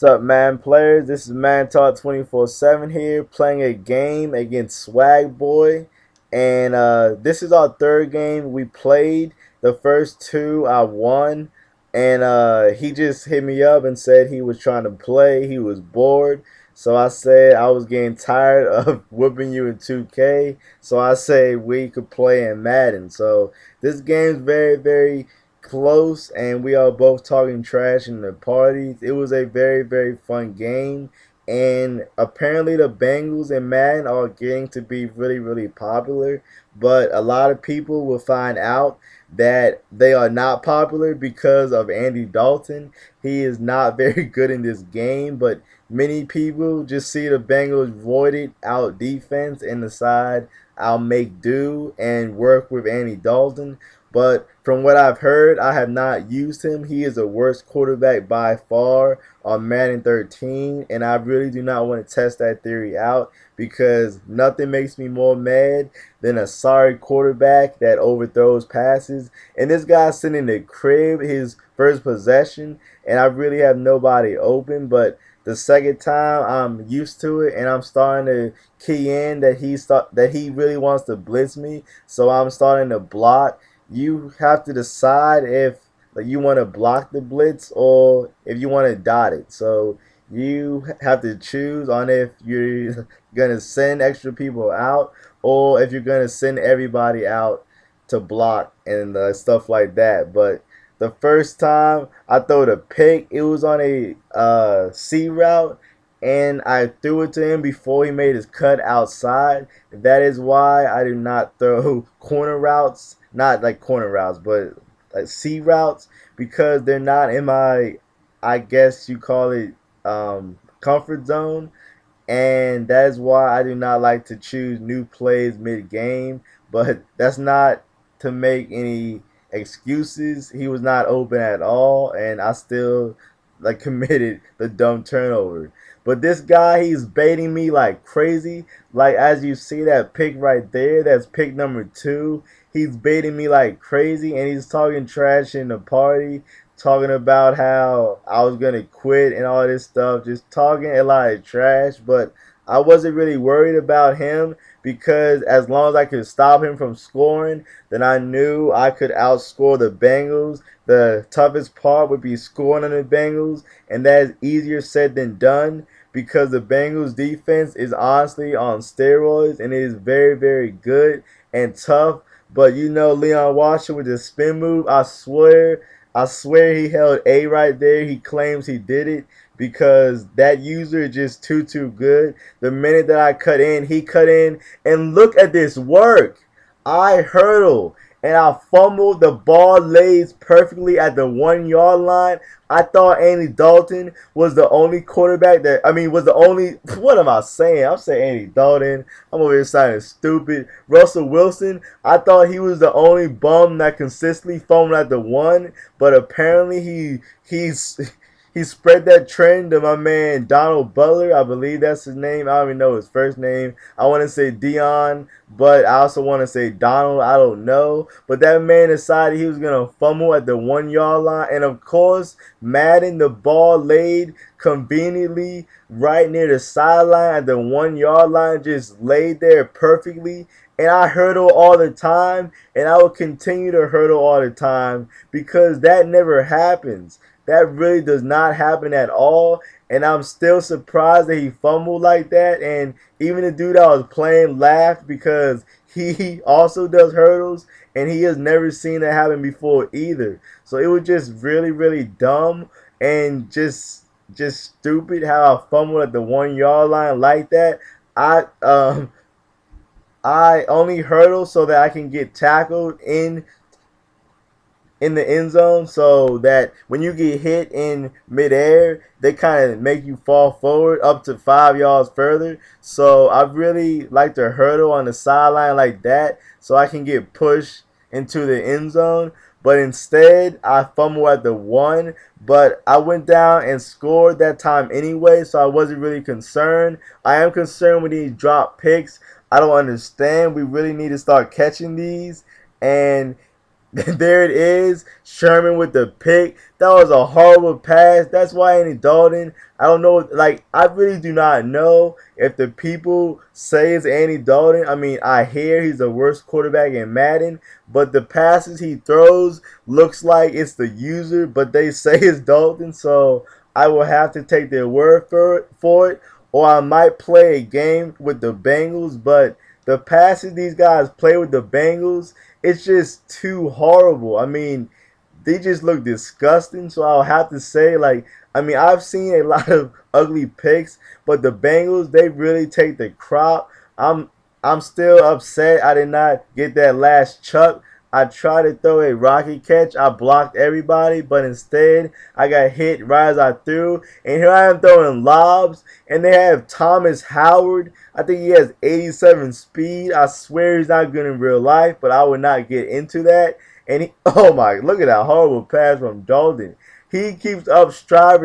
up, man players? This is Man Talk 24/7 here, playing a game against Swag Boy, and this is our third game we played. The first two I won, and he just hit me up and said he was trying to play. He was bored, so I said I was getting tired of whooping you in 2K. So I say we could play in Madden. So this game's very close, and we are both talking trash in the parties. It was a very fun game, and apparently the Bengals and Madden are getting to be really popular, but a lot of people will find out that they are not popular because of Andy Dalton. He is not very good in this game, but many people just see the Bengals voided out defense and decide I'll make do and work with Andy Dalton. But from what I've heard, I have not used him. He is the worst quarterback by far on Madden 13, and I really do not want to test that theory out because nothing makes me more mad than a sorry quarterback that overthrows passes. And this guy's sitting in the crib, his first possession, and I really have nobody open. But the second time, I'm used to it, and I'm starting to key in that he really wants to blitz me, so I'm starting to block. You have to decide if you want to block the blitz or if you want to dot it. So you have to choose on if you're gonna send extra people out or if you're gonna send everybody out to block and stuff like that. But the first time I threw the pick, it was on a C route, and I threw it to him before he made his cut outside. That is why I do not throw corner routes, not like corner routes, but like C routes, because they're not in my, I guess you call it, comfort zone. And that is why I do not like to choose new plays mid-game. But that's not to make any excuses. He was not open at all, and I still committed the dumb turnover. But this guy, he's baiting me like crazy. Like as you see that pick right there, that's pick number 2. He's baiting me like crazy, and he's talking trash in the party, talking about how I was gonna quit and all this stuff, just talking a lot of trash. But I wasn't really worried about him because as long as I could stop him from scoring, then I knew I could outscore the Bengals. The toughest part would be scoring on the Bengals, and that is easier said than done because the Bengals defense is honestly on steroids, and it is very good and tough. But you know, Leon Washington with the spin move, I swear he held A right there. He claims he did it because that user is just too good. The minute that I cut in, he cut in, and look at this work. I hurdle and I fumbled. The ball lays perfectly at the 1 yard line. I thought Andy Dalton was the only quarterback was the only, what am I saying? I'm saying Andy Dalton. I'm over here sounding stupid. Russell Wilson, I thought he was the only bum that consistently fumbled at the 1, but apparently he spread that trend to my man Donald Butler. I believe that's his name. I don't even know his first name. I want to say Dion, but I also want to say Donald. I don't know. But that man decided he was going to fumble at the 1 yard line. And of course, Madden, the ball laid conveniently right near the sideline at the 1 yard line, just laid there perfectly. And I hurdle all the time, and I will continue to hurdle all the time because that never happens. That really does not happen at all, and I'm still surprised that he fumbled like that. And even the dude I was playing laughed because he also does hurdles, and he has never seen that happen before either. So it was just really dumb and just stupid how I fumbled at the 1 yard line like that. I only hurdle so that I can get tackled in the end zone, so that when you get hit in midair, they kind of make you fall forward up to 5 yards further. So I really like to hurdle on the sideline like that so I can get pushed into the end zone. But instead, I fumbled at the 1, but I went down and scored that time anyway, so I wasn't really concerned. I am concerned with these drop picks. I don't understand. We really need to start catching these. And There it is. Sherman with the pick. That was a horrible pass. That's why Andy Dalton. I don't know. Like, I really do not know if the people say it's Andy Dalton. I mean, I hear he's the worst quarterback in Madden, but the passes he throws looks like it's the user, but they say it's Dalton. So I will have to take their word for it, or I might play a game with the Bengals. But the passes these guys play with the Bengals, it's just too horrible. I mean, they just look disgusting. So I'll have to say, like, I mean, I've seen a lot of ugly picks, but the Bengals, they really take the crop. I'm still upset I did not get that last chuck. I tried to throw a rocket catch. I blocked everybody, but instead I got hit right as I threw. And here I am throwing lobs, and they have Thomas Howard. I think he has 87 speed. I swear he's not good in real life, but I would not get into that. And he, oh my, look at that horrible pass from Dalton. He keeps up stride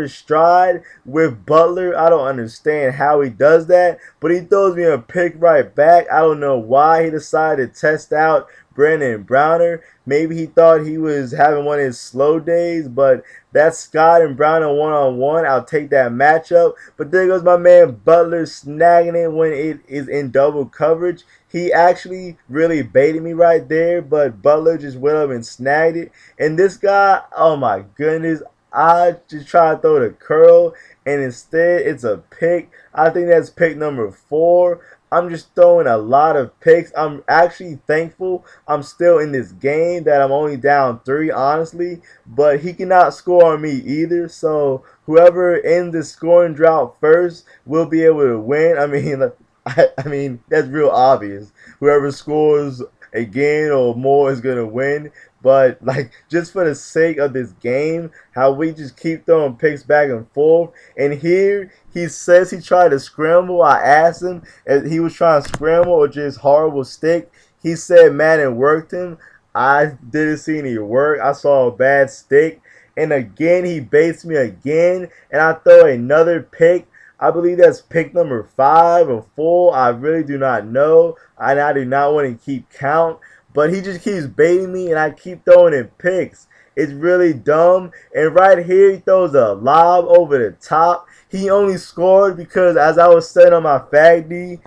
with Butler. I don't understand how he does that, but he throws me a pick right back. I don't know why he decided to test out Brandon Browner. Maybe he thought he was having one of his slow days, but that's Scott and Browner one-on-one. I'll take that matchup. But there goes my man Butler snagging it when it is in double coverage. He actually really baited me right there, but Butler just went up and snagged it. And this guy, oh my goodness, I just try to throw the curl, and instead it's a pick. I think that's pick number 4. I'm just throwing a lot of picks. I'm actually thankful I'm still in this game, that I'm only down 3, honestly. But he cannot score on me either. So whoever ends the scoring drought first will be able to win. I mean, I mean, that's real obvious. Whoever scores again or more is going to win. But, like, just for the sake of this game, how we just keep throwing picks back and forth. And here, he says he tried to scramble. I asked him if he was trying to scramble or just horrible stick. He said Madden worked him. I didn't see any work. I saw a bad stick. And again, he baits me again. And I throw another pick. I believe that's pick number 5 or 4. I really do not know. And I do not want to keep count. But he just keeps baiting me, and I keep throwing in picks. It's really dumb. And right here, he throws a lob over the top. He only scored because, as I was saying on my fag D,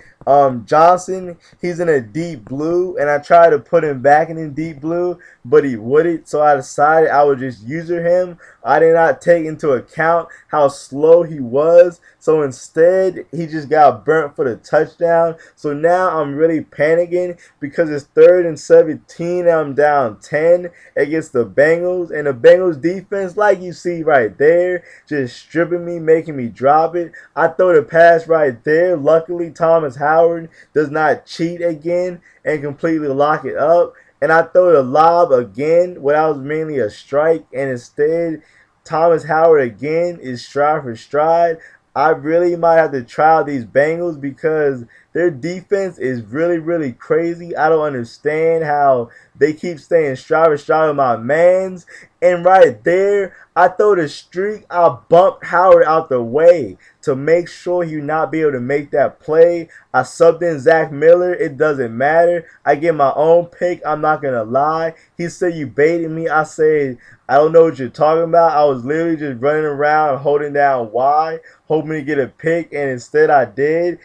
Johnson, he's in a deep blue, and I tried to put him back in deep blue, but he wouldn't, so I decided I would just user him. I did not take into account how slow he was, so instead, he just got burnt for the touchdown. So now I'm really panicking because it's 3rd and 17, and I'm down 10 against the Bengals, and the Bengals defense, like you see right there, just stripping me, making me drop it. I throw the pass right there. Luckily, Thomas Howard does not cheat again and completely lock it up. And I throw the lob again, what was mainly a strike, and instead Thomas Howard again is stride for stride. I really might have to try out these Bengals because their defense is really, really crazy. I don't understand how they keep staying stride for stride with my mans. And right there, I throw the streak. I bumped Howard out the way to make sure he would not be able to make that play. I subbed in Zach Miller. It doesn't matter. I get my own pick. I'm not going to lie. He said, "You baited me." I said, "I don't know what you're talking about." I was literally just running around holding down Y, hoping to get a pick, and instead I did.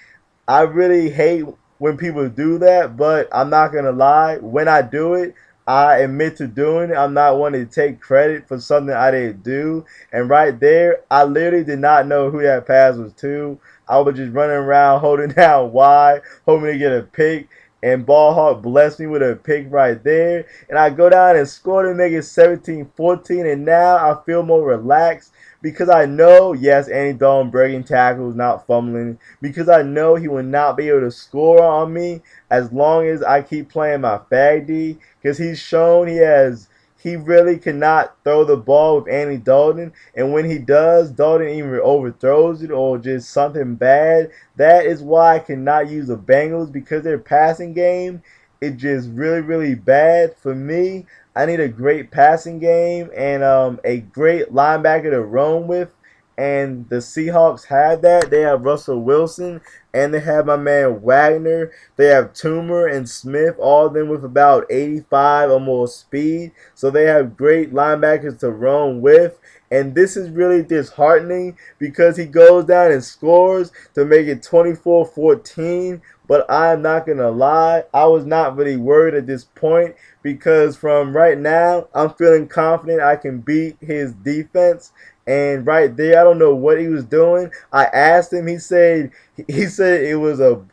I really hate when people do that, but I'm not going to lie. When I do it, I admit to doing it. I'm not wanting to take credit for something I didn't do. And right there, I literally did not know who that pass was to. I was just running around holding down Y, hoping to get a pick. And Ballhawk blessed me with a pick right there. And I go down and score to make it 17-14. And now I feel more relaxed because I know, yes, Andy Dalton breaking tackles, not fumbling. Because I know he will not be able to score on me as long as I keep playing my fag D. Because he's shown he really cannot throw the ball with Andy Dalton. And when he does, Dalton either overthrows it or just something bad. That is why I cannot use the Bengals, because their passing game is just really, really bad for me. I need a great passing game and a great linebacker to roam with. and the Seahawks have that. They have Russell Wilson, and they have my man Wagner. They have Toomer and Smith, all of them with about 85 or more speed. So they have great linebackers to run with. And this is really disheartening because he goes down and scores to make it 24-14. But I'm not going to lie, I was not really worried at this point because from right now, I'm feeling confident I can beat his defense. And right there, I don't know what he was doing. I asked him. He said it was a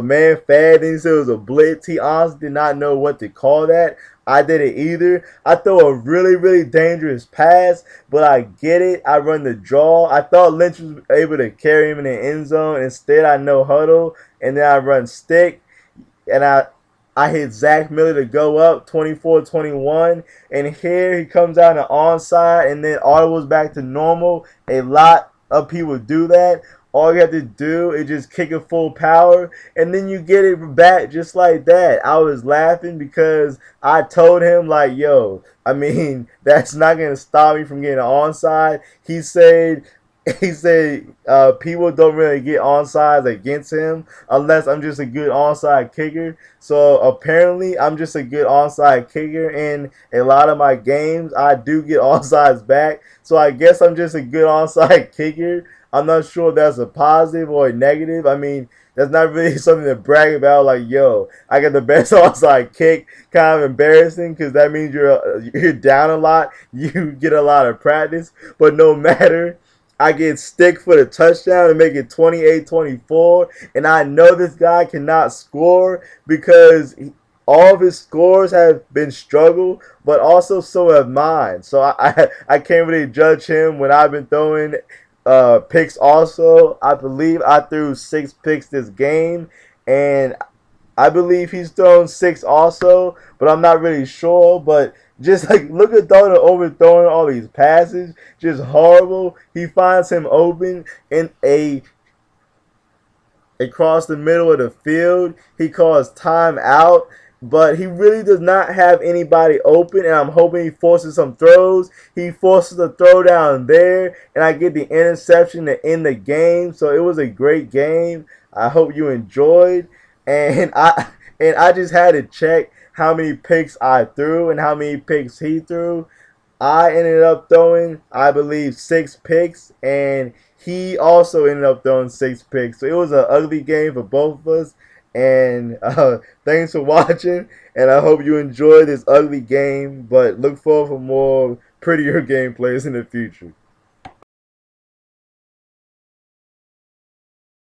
man fad. And he said it was a blitz. He honestly did not know what to call that. I didn't either. I throw a really, really dangerous pass, but I get it. I run the draw. I thought Lynch was able to carry him in the end zone. Instead, I no huddle, and then I run stick, and I hit Zach Miller to go up 24-21, and here he comes out an onside, and then audibles back to normal. A lot of people do that. All you have to do is just kick it full power, and then you get it back just like that. I was laughing because I told him, like, yo, I mean, that's not going to stop me from getting an onside. He said people don't really get onsides against him unless I'm just a good onside kicker. So apparently I'm just a good onside kicker in a lot of my games. I do get onsides back. So I guess I'm just a good onside kicker. I'm not sure if that's a positive or a negative. I mean, that's not really something to brag about. Like, yo, I got the best onside kick. Kind of embarrassing because that means you're down a lot. You get a lot of practice. But no matter, I get stick for the touchdown and make it 28-24. And I know this guy cannot score because all of his scores have been struggle, but also so have mine. So I can't really judge him when I've been throwing picks also. I believe I threw 6 picks this game, and I believe he's thrown 6 also, but I'm not really sure. But just like look at Donald overthrowing all these passes, just horrible. He finds him open in across the middle of the field. He calls timeout, but he really does not have anybody open, and I'm hoping he forces some throws. He forces a throw down there, and I get the interception to end the game. So it was a great game. I hope you enjoyed, and I just had to check how many picks I threw and how many picks he threw. I ended up throwing, I believe, 6 picks, and he also ended up throwing 6 picks. So it was an ugly game for both of us. And thanks for watching, and I hope you enjoyed this ugly game, but look forward for more prettier gameplays in the future.